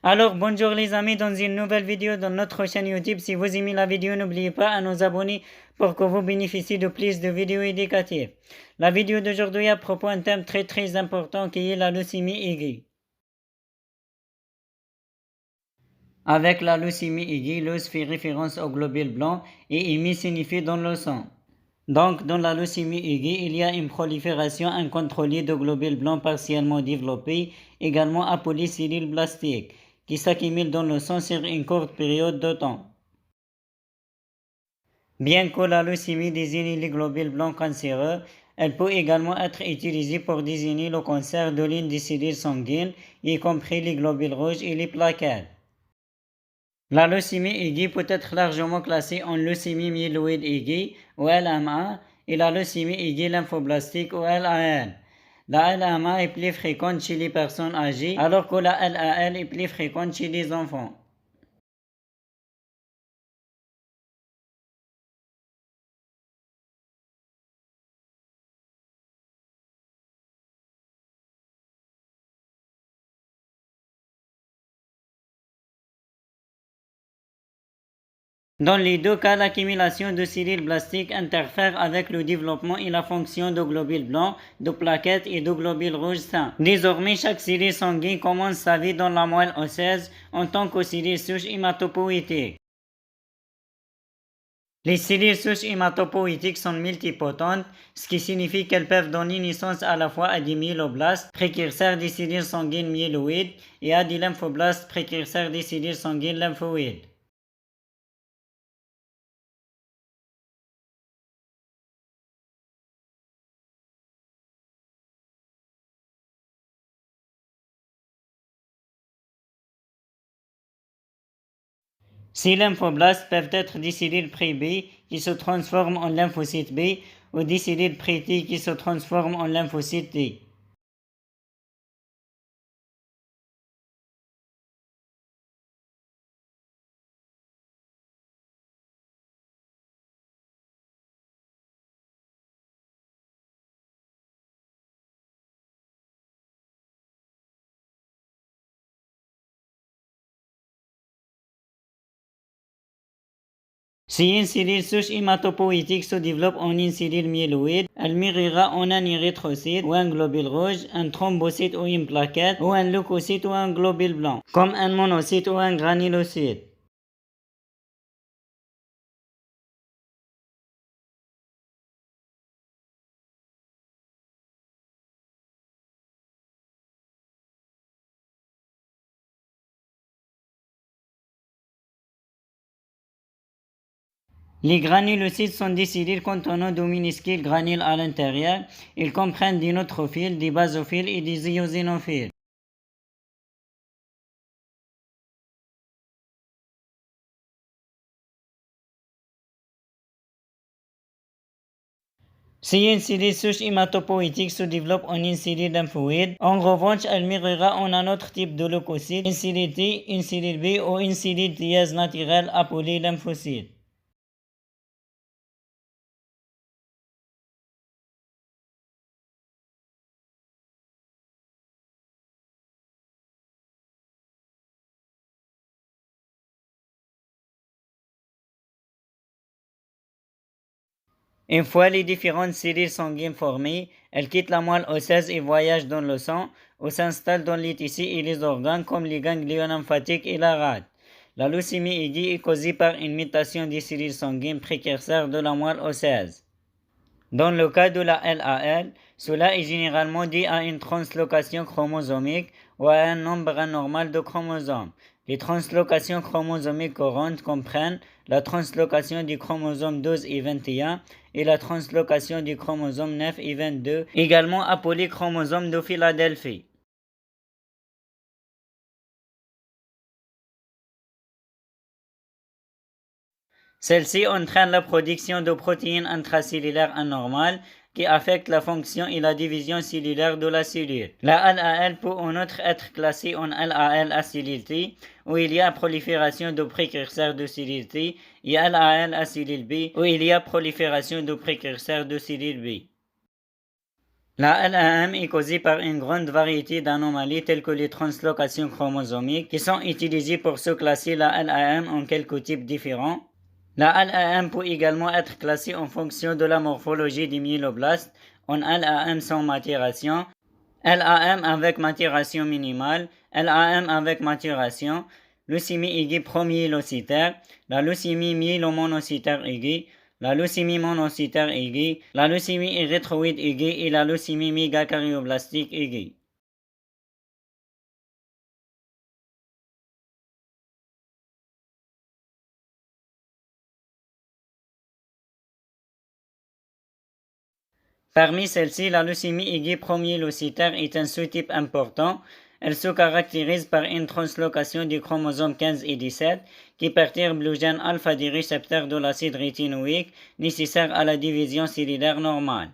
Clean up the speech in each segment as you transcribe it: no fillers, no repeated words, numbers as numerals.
Alors bonjour les amis, dans une nouvelle vidéo dans notre chaîne YouTube. Si vous aimez la vidéo, n'oubliez pas à nous abonner pour que vous bénéficiez de plus de vidéos éducatives. La vidéo d'aujourd'hui a à propos d'un thème très important qui est la leucémie aiguë. Avec la leucémie aiguë, l'os fait référence aux globules blancs et émis signifie dans le sang. Donc, dans la leucémie aiguë, il y a une prolifération incontrôlée de globules blancs partiellement développés, également appelés cellules blastiques, qui s'accumulent dans le sang sur une courte période de temps. Bien que la leucémie désigne les globules blancs cancéreux, elle peut également être utilisée pour désigner le cancer de l'une des cellules sanguines, y compris les globules rouges et les plaquettes. La leucémie aiguë peut être largement classée en leucémie myéloïde aiguë ou LMA et la leucémie aiguë lymphoblastique ou LAL. La LMA est plus fréquente chez les personnes âgées alors que la LAL est plus fréquente chez les enfants. Dans les deux cas, l'accumulation de cellules blastiques interfère avec le développement et la fonction de globules blancs, de plaquettes et de globules rouges sains. Désormais, chaque cellule sanguine commence sa vie dans la moelle osseuse en tant que cellule souche hématopoïétique. Les cellules souches hématopoïétiques sont multipotentes, ce qui signifie qu'elles peuvent donner naissance à la fois à des myéloblastes, précurseurs des cellules sanguines myéloïdes, et à des lymphoblastes, précurseurs des cellules sanguines lymphoïdes. Ces lymphoblastes peuvent être des cellules pré-B qui se transforment en lymphocytes B ou des cellules pré-T qui se transforment en lymphocytes T. Si une cellule souche hématopoïétique se développe en une cellule myéloïde, elle mûrira en un érythrocyte ou un globule rouge, un thrombocyte ou une plaquette, ou un leucocyte ou un globule blanc, comme un monocyte ou un granulocyte. Les granulocytes sont des cellules contenant de minuscules granules à l'intérieur. Ils comprennent des neutrophiles, des basophiles et des éosinophiles. Si une cellule souche hématopoïétique se développe en une cellule lymphoïde, en revanche, elle mûrira en un autre type de leucocyte, une cellule T, une cellule B ou une cellule dièse naturelle appelée lymphocyte. Une fois les différentes cellules sanguines formées, elles quittent la moelle osseuse et voyagent dans le sang, ou s'installent dans les tissus et les organes comme les ganglions lymphatiques et la rate. La leucémie aiguë est causée par une mutation des cellules sanguines précurseurs de la moelle osseuse. Dans le cas de la LAL, cela est généralement dû à une translocation chromosomique ou à un nombre anormal de chromosomes. Les translocations chromosomiques courantes comprennent la translocation du chromosome 12 et 21 et la translocation du chromosome 9 et 22, également appelé chromosome de Philadelphie. Celle-ci entraîne la production de protéines intracellulaires anormales qui affectent la fonction et la division cellulaire de la cellule. La LAL peut en outre être classée en LAL acellule où il y a prolifération de précurseurs de cellules T, et LAL acellule B, où il y a prolifération de précurseurs de cellules B. La LAM est causée par une grande variété d'anomalies telles que les translocations chromosomiques qui sont utilisées pour sous-classer la LAM en quelques types différents. La LAM peut également être classée en fonction de la morphologie des myéloblastes en LAM sans maturation, LAM avec maturation minimale, LAM avec maturation, leucémie aiguë promyélocytaire, la leucémie myélomonocytaire aiguë, la leucémie monocytaire aiguë, la leucémie érythroïde aiguë et la leucémie mégakaryoblасtique aiguë. Parmi celles-ci, la leucémie aiguë promyélocytaire est un sous-type important. Elle se caractérise par une translocation du chromosome 15 et 17 qui perturbe le gène alpha des récepteurs de l'acide rétinoïque nécessaire à la division cellulaire normale.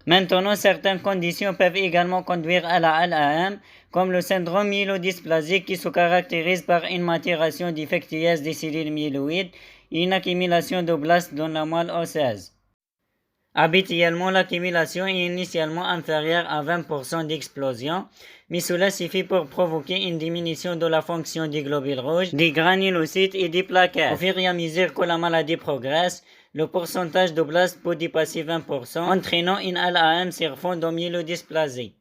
Maintenant, certaines conditions peuvent également conduire à la LAM, comme le syndrome myélodysplasique qui se caractérise par une maturation défectueuse des cellules myéloïdes et une accumulation de blastes dans la moelle osseuse. Habituellement, l'accumulation est initialement inférieure à 20% d'explosion, mais cela suffit pour provoquer une diminution de la fonction des globules rouges, des granulocytes et des plaquettes. Au fur et à mesure que la maladie progresse, le pourcentage de blastes peut dépasser 20%, entraînant une LAM sur fond de myélodysplasie.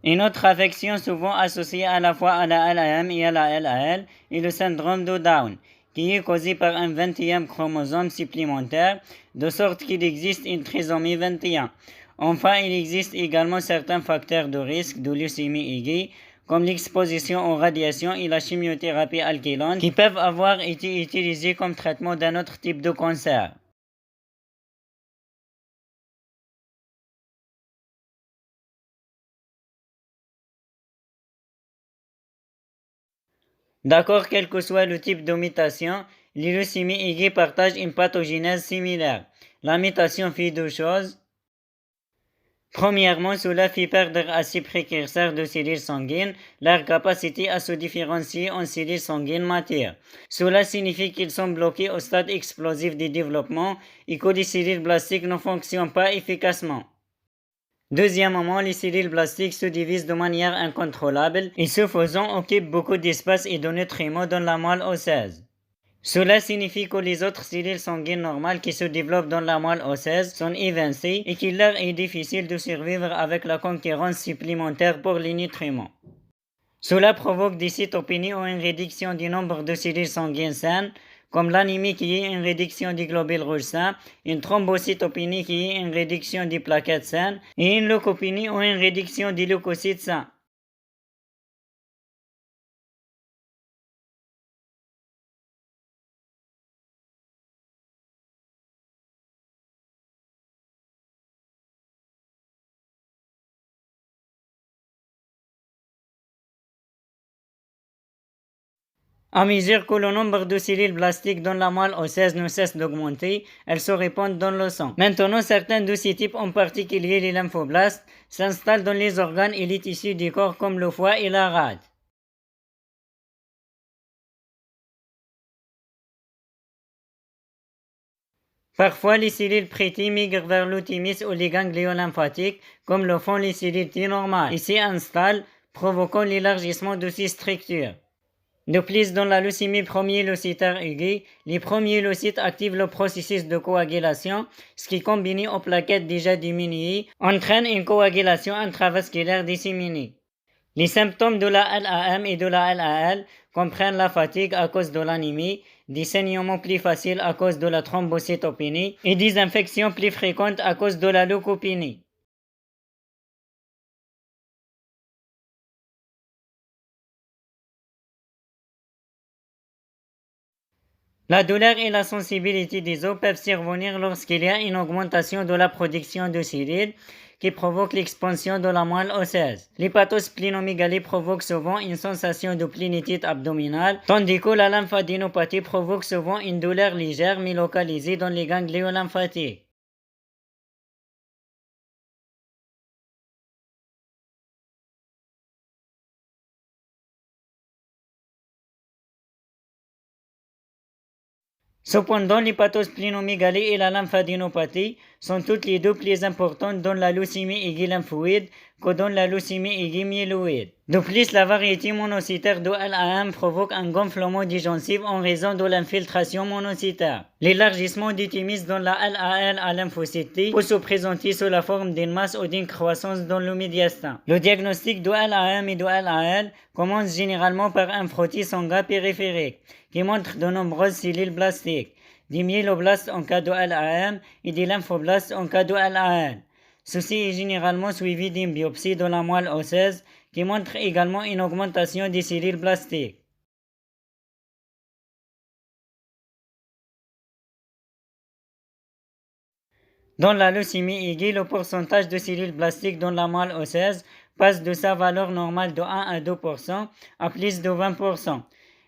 Une autre affection souvent associée à la fois à la LAM et à la LAL est le syndrome de Down, qui est causé par un 20e chromosome supplémentaire, de sorte qu'il existe une trisomie 21. Enfin, il existe également certains facteurs de risque de leucémie aiguë, comme l'exposition aux radiations et la chimiothérapie alkylante, qui peuvent avoir été utilisés comme traitement d'un autre type de cancer. D'accord, quel que soit le type de mutation, les leucémies aiguës partagent une pathogénèse similaire. La mutation fait deux choses. Premièrement, cela fait perdre à ces précurseurs de cellules sanguines leur capacité à se différencier en cellules sanguines matures. Cela signifie qu'ils sont bloqués au stade explosif du développement et que les cellules blastiques ne fonctionnent pas efficacement. Deuxièmement, les cellules blastiques se divisent de manière incontrôlable et ce faisant occupent beaucoup d'espace et de nutriments dans la moelle osseuse. Cela signifie que les autres cellules sanguines normales qui se développent dans la moelle osseuse sont évincées et qu'il leur est difficile de survivre avec la concurrence supplémentaire pour les nutriments. Cela provoque des cytopénies ou une réduction du nombre de cellules sanguines saines, comme l'anémie qui est une réduction des globules rouges sains, une thrombocytopénie qui est une réduction des plaquettes saines, et une leucopénie ou une réduction des leucocytes sains. À mesure que le nombre de cellules blastiques dans la moelle osseuse ne cesse d'augmenter, elles se répandent dans le sang. Maintenant, certains de ces types, en particulier les lymphoblastes, s'installent dans les organes et les tissus du corps comme le foie et la rate. Parfois, les cellules prêtées migrent vers le thymus ou les ganglions lymphatiques, comme le font les cellules T normales, et s'y installent, provoquant l'élargissement de ces structures. De plus, dans la leucémie promyélocytaire aiguë, les promyélocytes activent le processus de coagulation, ce qui, combiné aux plaquettes déjà diminuées, entraîne une coagulation intravasculaire disséminée. Les symptômes de la LAM et de la LAL comprennent la fatigue à cause de l'anémie, des saignements plus faciles à cause de la thrombocytopénie et des infections plus fréquentes à cause de la leucopénie. La douleur et la sensibilité des os peuvent survenir lorsqu'il y a une augmentation de la production de cellules qui provoque l'expansion de la moelle osseuse. L'hépatosplénomégalie provoque souvent une sensation de plénitude abdominale, tandis que la lymphadénopathie provoque souvent une douleur légère mais localisée dans les ganglions lymphatiques. Cependant, l'hépatosplénomégalie et la lymphadénopathie sont toutes les deux plus importantes dans la leucémie aiguë lymphoïde que dans la leucémie aiguë myéloïde. De plus, la variété monocytaire de LAM provoque un gonflement des gencives en raison de l'infiltration monocytaire. L'élargissement du thymus dans la LAL à lymphocytes T peut se présenter sous la forme d'une masse ou d'une croissance dans le médiastin. Le diagnostic de LAM et de LAL commence généralement par un frottis sanguin périphérique qui montre de nombreuses cellules blastiques, des myéloblastes en cas de LAM et des lymphoblastes en cas de LAL. Ceci est généralement suivi d'une biopsie de la moelle osseuse qui montre également une augmentation des cellules blastiques. Dans la leucémie aiguë, le pourcentage de cellules blastiques dans la moelle osseuse passe de sa valeur normale de 1 à 2% à plus de 20%.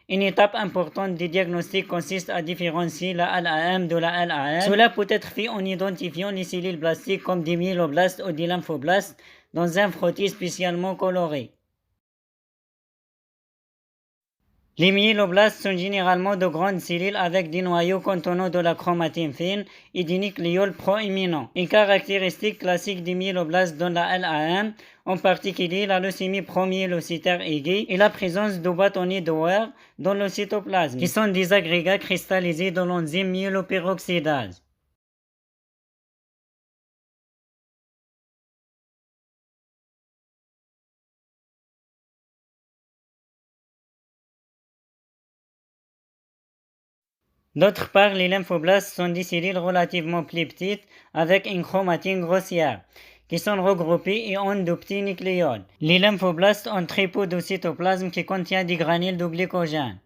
Une étape importante du diagnostic consiste à différencier la LAM de la LAL. Cela peut être fait en identifiant les cellules blastiques comme des myéloblastes ou des lymphoblastes dans un frottis spécialement coloré. Les myéloblastes sont généralement de grandes cellules avec des noyaux contenant de la chromatine fine et des nucléoles proéminents. Une caractéristique classique des myéloblastes dans la LAM, en particulier la leucémie promyélocitaire aiguë, est la présence de bâtonnets de Werr dans le cytoplasme, qui sont des agrégats cristallisés de l'enzyme myéloperoxydase. D'autre part, les lymphoblastes sont des cellules relativement plus petites avec une chromatine grossière, qui sont regroupées et ont de petits nucléoles. Les lymphoblastes ont très peu de cytoplasme qui contient des granules de glycogène.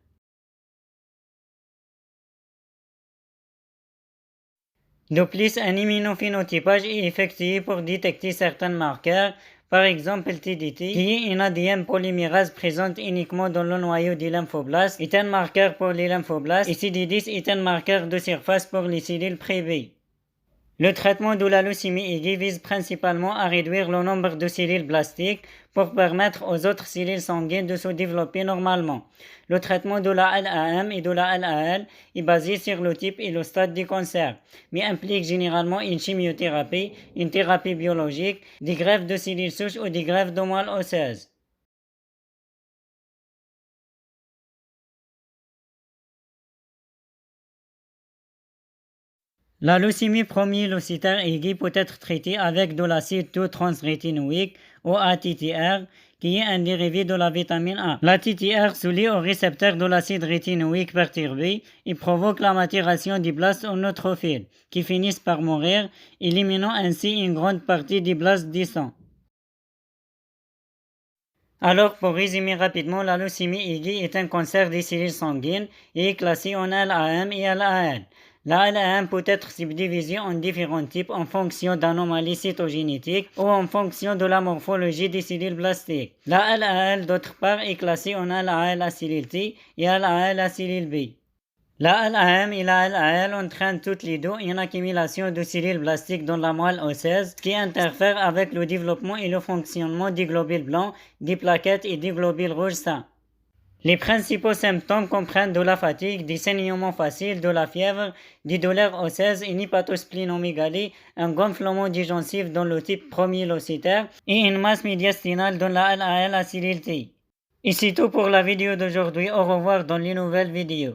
De plus, un immunophénotypage est effectué pour détecter certains marqueurs, par exemple TDT, qui est une ADN polymérase présente uniquement dans le noyau des lymphoblastes, est un marqueur pour les lymphoblastes, et CD10 est un marqueur de surface pour les cellules privées. Le traitement de la leucémie aiguë vise principalement à réduire le nombre de cellules blastiques pour permettre aux autres cellules sanguines de se développer normalement. Le traitement de la LAM et de la LAL est basé sur le type et le stade du cancer, mais implique généralement une chimiothérapie, une thérapie biologique, des greffes de cellules souches ou des greffes de moelle osseuse. La leucémie promyélocitaire aiguë peut être traitée avec de l'acide 2-transrétinoïque ou ATTR, qui est un dérivé de la vitamine A. L'ATTR se lie au récepteur de l'acide rétinoïque perturbé et provoque la maturation des blastes en neutrophiles, qui finissent par mourir, éliminant ainsi une grande partie des blastes du sang. Alors, pour résumer rapidement, la leucémie aiguë est un cancer des cellules sanguines et est classée en LAM et LAL. La LAM peut être subdivisée en différents types en fonction d'anomalies cytogénétiques ou en fonction de la morphologie des cellules blastiques. La LAL, d'autre part, est classée en LAL à cellule T et LAL à cellule B. La LAM et la LAL entraînent toutes les deux une accumulation de cellules blastiques dans la moelle osseuse qui interfère avec le développement et le fonctionnement des globules blancs, des plaquettes et des globules rouges sains. Les principaux symptômes comprennent de la fatigue, des saignements faciles, de la fièvre, des douleurs osseuses, une hépatosplinomégalie, un gonflement des gencives dans le type promyélocitaire et une masse médiastinale dans la LAL à cellule T. Et c'est tout pour la vidéo d'aujourd'hui. Au revoir dans les nouvelles vidéos.